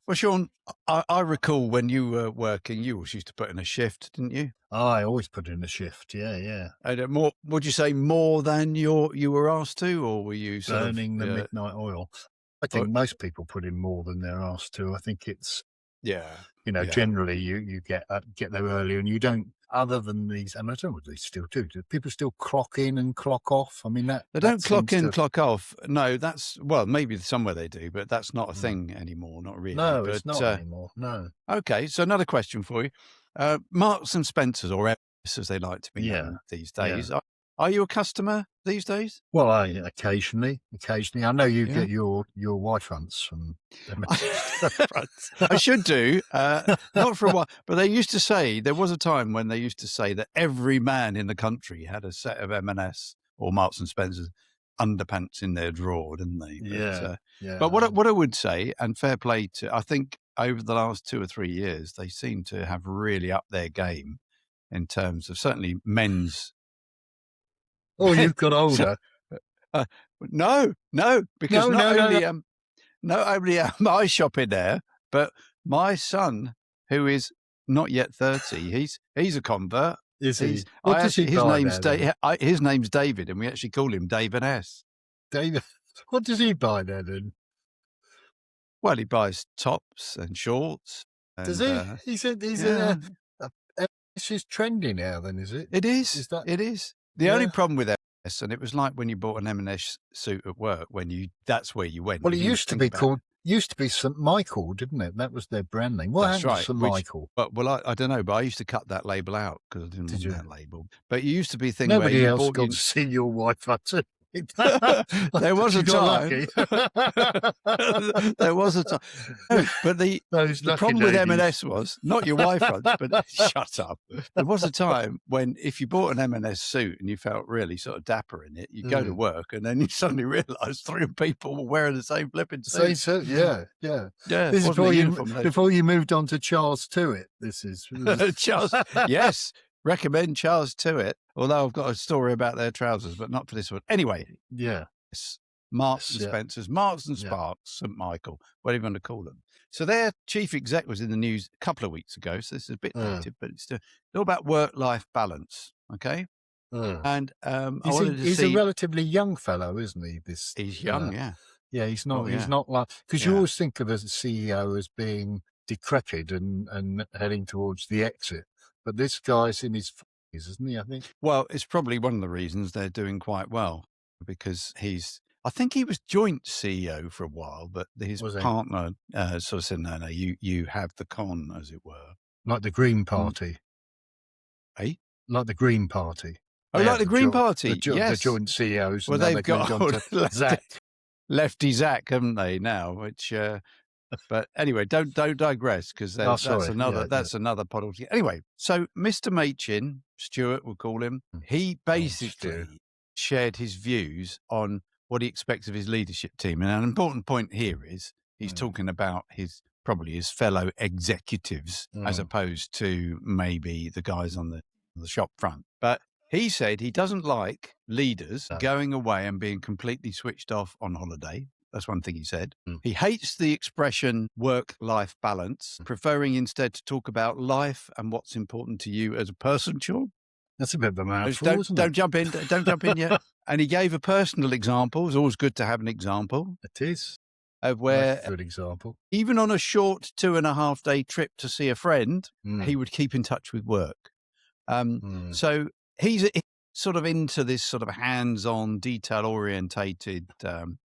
Well, Sean, I recall when you were working, you always used to put in a shift, didn't you? I always put in a shift. Yeah, yeah. And more, would you say more than you were asked to, or were you sort of, Burning the midnight oil. I oh, think most people put in more than they're asked to. I think it's, yeah, yeah. generally you get there early and you don't, other than these, and I don't know what they still do. Do people still clock in and clock off? I mean, They that don't clock seems in, to, clock off. No, well, maybe somewhere they do, but that's not a mm. thing anymore, not really. No, it's But not anymore. No. okay, so another question for you. Marks and Spencers, or M&S as they like to be Yeah. known these Yeah. days. Are you a customer these days? Well, I occasionally, I know you Yeah. get your wife hunts from them. I should do, not for a while, but they used to say, there was a time when they used to say that every man in the country had a set of M&S or Marks and Spencer's underpants in their drawer, didn't they? Yeah. But Yeah. what I would say, and fair play to, I think over the last 2 or 3 years, they seem to have really upped their game in terms of certainly men's. Oh, you've got So, older. uh, no, because No, not no, no, no. only not only am I shopping there, but my son, who is not yet 30, he's a convert. Is he? He's What does he his buy name's there then? his name's David, and we actually call him David S. David, what does he buy there then? Well, he buys tops and shorts, Does and he? He's yeah, this is trendy now then, is it? it is. Is that, It is. The only yeah? problem with M&S, and it was like when you bought an M&S suit at work, that's where you went. Well, it You didn't used to think be about. Used to be St. Michael, didn't it? That was their brand name. What That's happened to right. St. Michael? I don't know, but I used to cut that label out because I didn't Did want you? that label. But it used to be a thing where Nobody you else bought got your. to see your wife hunting. There was a You got time. lucky. There was a time. No, but the Those the lucky problem with ladies. M&S was not your wife fronts, but shut up. There was a time when if you bought an M&S suit and you felt really sort of dapper in it, you go to work and then you suddenly realise 3 people were wearing the same flipping Same suit. suit, yeah, yeah. Yeah, it This is wasn't a uniform. before you moved on to Charles Tewett. This is Charles, yes, recommend Charles Tewett. Although I've got a story about their trousers, but not for this one. Anyway, yeah. Marks and Yeah. Spencers, Marks and Yeah. Sparks, St. Michael, whatever you want to call them. So their chief exec was in the news a couple of weeks ago. So this is a bit dated, but it's all about work-life balance. Okay. And I wanted to He's see. a relatively young fellow, isn't he? He's young, yeah. Yeah, he's not. Oh, He's yeah. not like, because you Yeah. always think of a CEO as being decrepit and heading towards the exit, but this guy's in his 40s, isn't he? I think. Well, it's probably one of the reasons they're doing quite well because I think he was joint CEO for a while, but his Was he? partner sort of said, no, you have the con, as it were. Like the Green Party. Eh? Like the Green Party. Oh, They like have the Green Party, the yes. joint CEOs. Well, and now they've got moved on to Zach. Lefty Zach, haven't they now? Which, but anyway, don't digress because that's another pod altogether. Anyway, so Mr. Machin, Stuart, we'll call him. He basically shared his views on what he expects of his leadership team, and an important point here is he's talking about probably his fellow executives as opposed to maybe the guys on the shop front, but. He said he doesn't like leaders going away and being completely switched off on holiday. That's one thing he said. He hates the expression work-life balance, preferring instead to talk about life and what's important to you as a person, Sean. That's a bit of a mouthful, isn't it? Don't jump in. Don't jump in yet. And he gave a personal example. It's always good to have an example. It is. Of where, that's a good example. Even on a short 2.5-day trip to see a friend, he would keep in touch with work. So he's sort of into this sort of hands-on, detail-orientated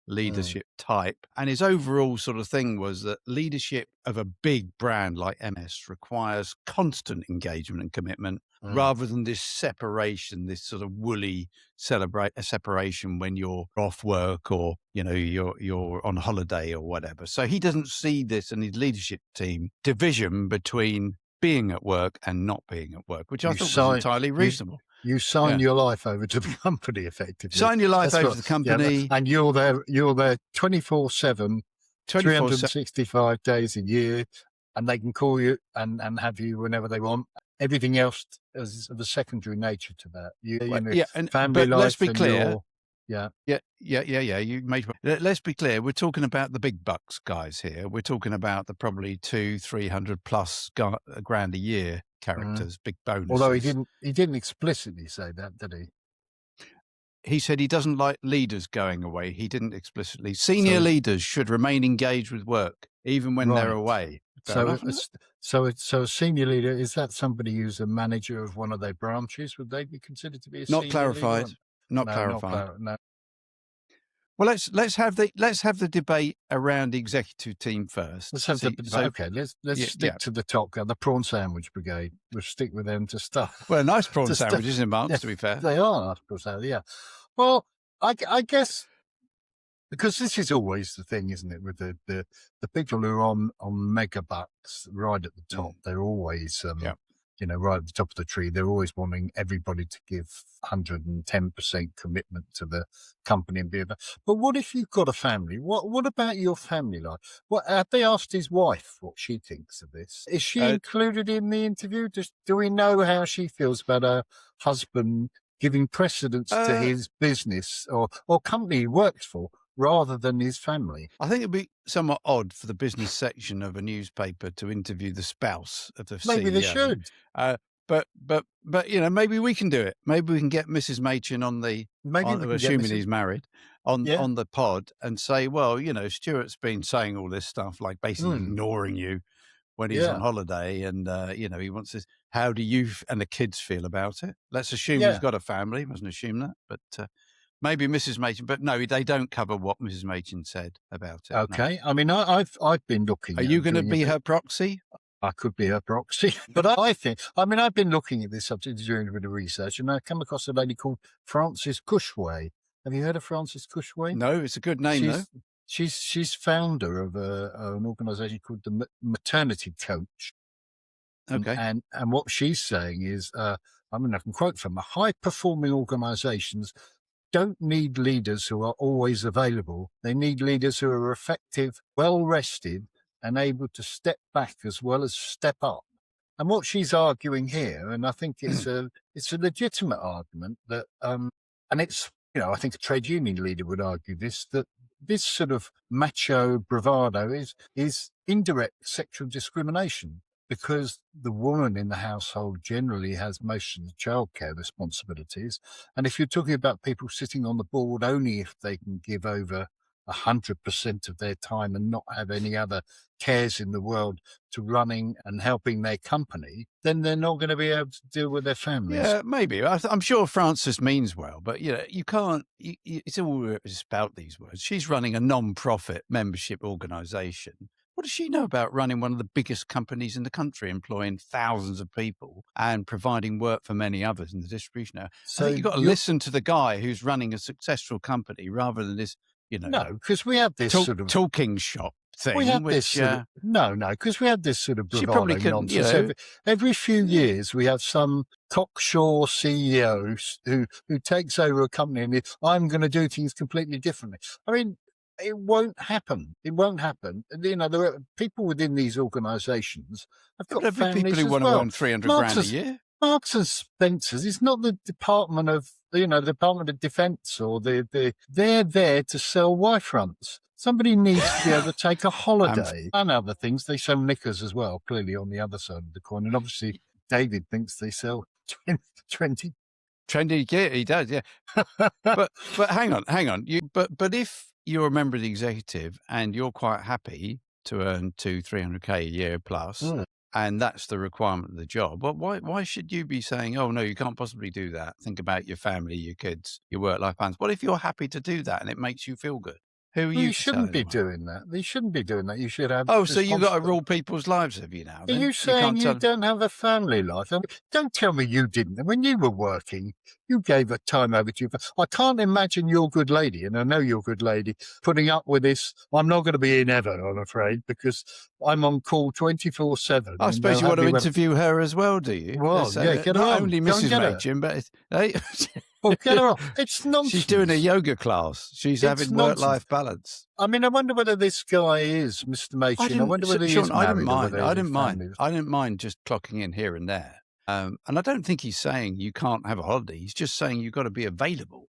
leadership type. And his overall sort of thing was that leadership of a big brand like MS requires constant engagement and commitment rather than this separation, this sort of woolly separation when you're off work or, you're on holiday or whatever. So he doesn't see this in his leadership team division between being at work and not being at work, which I thought was entirely reasonable. You sign your life over to the company, effectively. Sign your life over to the company. And you're there 24/7, 365 days a year, and they can call you and have you whenever they want. Everything else is of a secondary nature to that. Family but life. let's be clear. Yeah. Yeah. You made. Let's be clear. We're talking about the big bucks guys here. We're talking about the probably 200-300 plus grand a year characters, big bonuses. Although he didn't explicitly say that, did he? He said he doesn't like leaders going away. He didn't explicitly. Senior leaders should remain engaged with work even when they're away. So a senior leader, is that somebody who's a manager of one of their branches? Would they be considered to be a not senior clarified? Leader? Not clarified. No. Well, let's have the debate around the executive team first. Let's have let's stick to the top guy, the prawn sandwich brigade. We'll stick with them to start. Well, nice prawn sandwiches in Marks, to be fair. They are nice prawn sandwiches, yeah. Well, I guess because this is always the thing, isn't it? With the people who are on mega bucks right at the top, they're always right at the top of the tree. They're always wanting everybody to give 110% commitment to the company and be about. But what if you've got a family? What about your family life? What have they asked his wife what she thinks of this? Is she included in the interview? Do we know how she feels about her husband giving precedence to his business or company he works for rather than his family? I think it'd be somewhat odd for the business section of a newspaper to interview the spouse of the CEO. Maybe they should. But maybe we can do it. Maybe we can get Mrs. Machin on the, assuming he's married, on the pod and say, well, Stuart's been saying all this stuff, like basically ignoring you when he's on holiday, and he wants this. How do you and the kids feel about it? Let's assume he's got a family. Mustn't assume that, but maybe Mrs. Machin. But no, they don't cover what Mrs. Machin said about it. Okay, no. I mean, I've been looking. Are you going to be her proxy? I could be her proxy, but I've been looking at this subject, doing a bit of research, and I come across a lady called Frances Cushway. Have you heard of Frances Cushway? No, it's a good name though. She's founder of an organisation called the Maternity Coach. Okay. And what she's saying is, I can quote from her: high-performing organisations don't need leaders who are always available. They need leaders who are effective, well-rested, and able to step back as well as step up. And what she's arguing here, and I think it's a legitimate argument that, and it's, I think a trade union leader would argue this, that this sort of macho bravado is indirect sexual discrimination, because the woman in the household generally has most of the childcare responsibilities. And if you're talking about people sitting on the board only if they can give over 100% of their time and not have any other cares in the world to running and helping their company, then they're not going to be able to deal with their families. Yeah, maybe. I'm sure Frances means well, but you can't. It's all about these words. She's running a non-profit membership organisation. What does she know about running one of the biggest companies in the country, employing thousands of people and providing work for many others in the distribution area? So I think you've got to listen to the guy who's running a successful company rather than this, No, because we have this sort of talking shop thing. We have this because we have this sort of bravado nonsense. Every few years we have some cocksure CEO who takes over a company and I'm going to do things completely differently. I mean, it won't happen. It won't happen. There are people within these organisations have got families people who want to earn 300 grand a year. Marks and Spencer's is not the Department of Department of Defence, or they're there to sell wife fronts. Somebody needs to be able to take a holiday and other things. They sell knickers as well, clearly on the other side of the coin. And obviously, David thinks they sell 20. Trendy, yeah, he does, yeah. but hang on. But if you're a member of the executive and you're quite happy to earn 200-300k a year plus, and that's the requirement of the job, well, why should you be saying, oh no, you can't possibly do that? Think about your family, your kids, your work-life balance. What if you're happy to do that and it makes you feel good? Who are you? You shouldn't be doing that. You shouldn't be doing that. You should have. Oh, so you've got to rule people's lives, have you now? Are you saying you don't have a family life? I mean, don't tell me you didn't. When you were working, you gave a time over to you. I can't imagine your good lady, and I know you're a good lady, putting up with this. I'm not going to be in ever, I'm afraid, because I'm on call 24/7. I suppose you want to interview her as well, do you? Well, get her not only Mrs. Machin, but well, get her on. It's nonsense. She's doing a yoga class. She's having work-life balance. I mean, I wonder whether this guy is Mr. Machin. I wonder whether he's married. I didn't mind just clocking in here and there. And I don't think he's saying you can't have a holiday. He's just saying you've got to be available.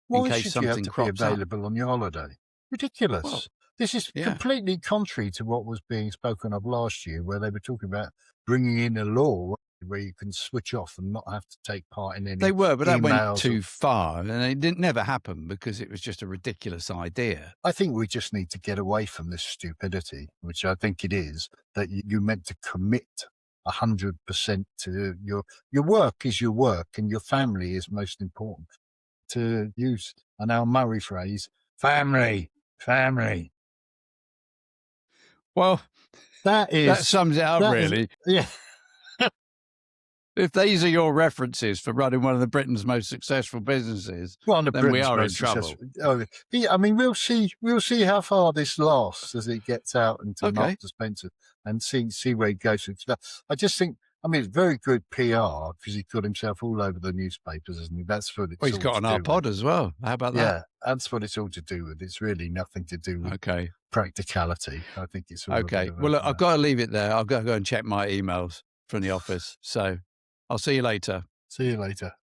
Why case should you have something to be crops up. available on your holiday? Ridiculous. Well, This is yeah. completely contrary to what was being spoken of last year, where they were talking about bringing in a law where you can switch off and not have to take part in any They were, but that went emails too far, and it didn't never happen because it was just a ridiculous idea. I think we just need to get away from this stupidity, which I think it is, that you're meant to commit 100% to your work is your work and your family is most important. To use an Al Murray phrase, family. Well, that sums it up, really. Yeah. If these are your references for running one of the Britain's most successful businesses, then we are in trouble. I mean, we'll see how far this lasts as it gets out into Marks and Spencer and see where it goes. I just think, I mean, it's very good PR because he got himself all over the newspapers, isn't he? That's what it's he's got on our pod as well. How about that? Yeah, that's what it's all to do with. It's really nothing to do with practicality. I think it's all okay. Well, look, I've got to leave it there. I've got to go and check my emails from the office. So I'll see you later. See you later.